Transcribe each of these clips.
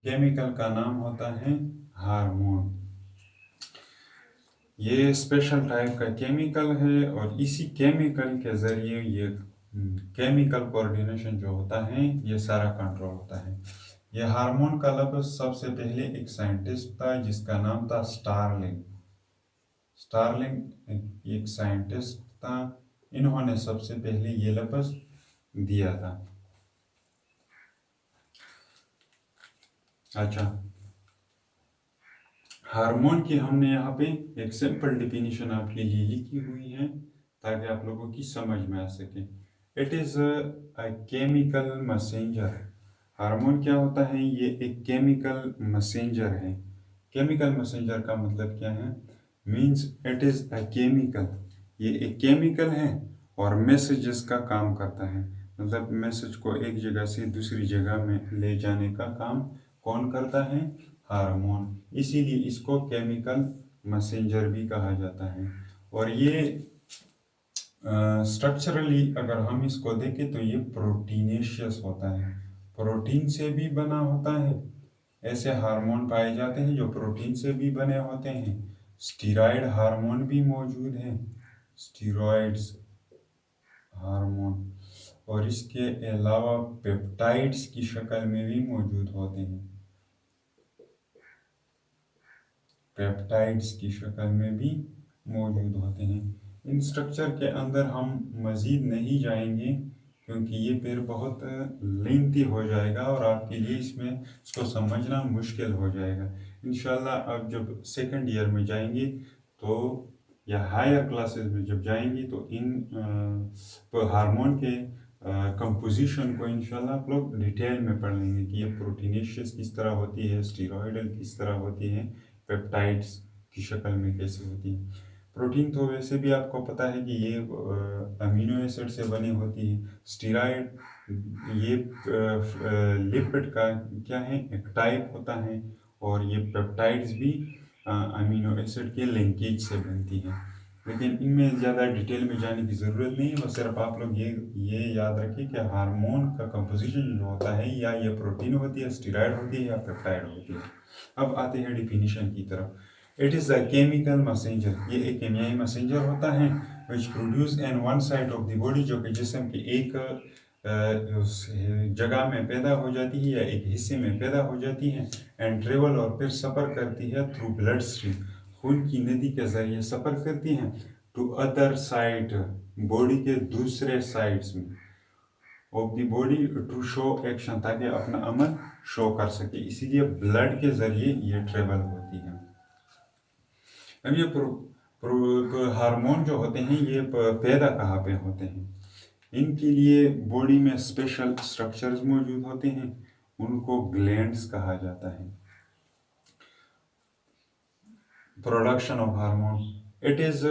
Chemical का नाम होता है हार्मोन। ये स्पेशल टाइप का केमिकल है और इसी केमिकल के ज़रिए ये केमिकल कोऑर्डिनेशन जो होता है ये सारा कंट्रोल होता है। ये हार्मोन का लफ्ज़ सबसे पहले एक साइंटिस्ट था जिसका नाम था स्टारलिंग। स्टारलिंग एक साइंटिस्ट था, इन्होंने सबसे पहले ये लफ्ज़ दिया था। अच्छा, हार्मोन की हमने यहाँ पे एक सिंपल डिफिनीशन आपके लिए लिखी हुई है ताकि आप लोगों की समझ में आ सके। It is a chemical messenger. Hormone क्या होता है? ये एक केमिकल मैसेंजर है। केमिकल मैसेंजर का मतलब क्या है? Means it is a chemical, ये एक केमिकल है और मैसेजेस का काम करता है। मतलब मैसेज को एक जगह से दूसरी जगह में ले जाने का काम कौन करता है? हार्मोन। इसीलिए इसको केमिकल मैसेंजर भी कहा जाता है। और ये स्ट्रक्चरली अगर हम इसको देखें तो ये प्रोटीनेशियस होता है, प्रोटीन से भी बना होता है। ऐसे हार्मोन पाए जाते हैं जो प्रोटीन से भी बने होते हैं। स्टीरॉयड हार्मोन भी मौजूद हैं, स्टीरॉयड्स हार्मोन, और इसके अलावा पेप्टाइड्स की शक्ल में भी मौजूद होते हैं। पेप्टाइड्स की शक्ल में भी मौजूद होते हैं। इन स्ट्रक्चर के अंदर हम मज़ीद नहीं जाएंगे क्योंकि ये फिर बहुत लेंथी हो जाएगा और आपके लिए इसको समझना मुश्किल हो जाएगा। इंशाल्लाह आप जब सेकंड ईयर में जाएंगे तो या हायर क्लासेस में जब जाएंगे तो इन हार्मोन के कंपोजिशन को इंशाल्लाह आप लोग डिटेल में पढ़ लेंगे कि ये प्रोटीनेशियस किस तरह होती है, स्टीरॉयडल किस तरह होती है, पेप्टाइड्स की शक्ल में कैसे होती है। प्रोटीन तो वैसे भी आपको पता है कि ये अमीनो एसिड से बनी होती है। स्टीरॉयड ये लिपिड का क्या है, एक टाइप होता है, और ये पेप्टाइड्स भी अमीनो एसिड के लिंकेज से बनती है। लेकिन इनमें ज़्यादा डिटेल में जाने की ज़रूरत नहीं है, बस सिर्फ आप लोग ये याद रखिए कि हार्मोन का कंपोजिशन जो होता है या ये प्रोटीन होती है, स्टीरॉयड होती है या पेप्टाइड होती है। अब आते हैं डिफिनीशन की तरफ। It is a chemical messenger, ये एक केमियाई मैसेंजर होता है which produce in one side of the body, जो कि जिस्म के एक जगह में पैदा हो जाती है या एक हिस्से में पैदा हो जाती है, एंड ट्रेवल और फिर सफ़र करती है थ्रू ब्लड स्ट्रीम, खून की नदी के जरिए सफ़र करती हैं, टू अदर साइड, बॉडी के दूसरे साइड्स में of the body, to show action, ताकि अपना अमल शो कर सके। इसीलिए ब्लड के जरिए ये ट्रेवल होती है। अब ये हार्मोन जो होते हैं ये पैदा कहाँ पे होते हैं? इनके लिए बॉडी में स्पेशल स्ट्रक्चर्स मौजूद होते हैं, उनको ग्लैंड्स कहा जाता है। Production of hormone, it is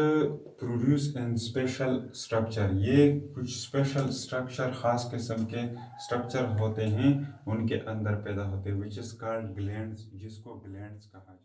produce in special structure, ये कुछ स्पेशल स्ट्रक्चर, खास किस्म के स्ट्रक्चर होते हैं, उनके अंदर पैदा होते हैं, विच इज़ कॉल्ड ग्लैंड्स, जिसको ग्लैंड्स कहा जाता है।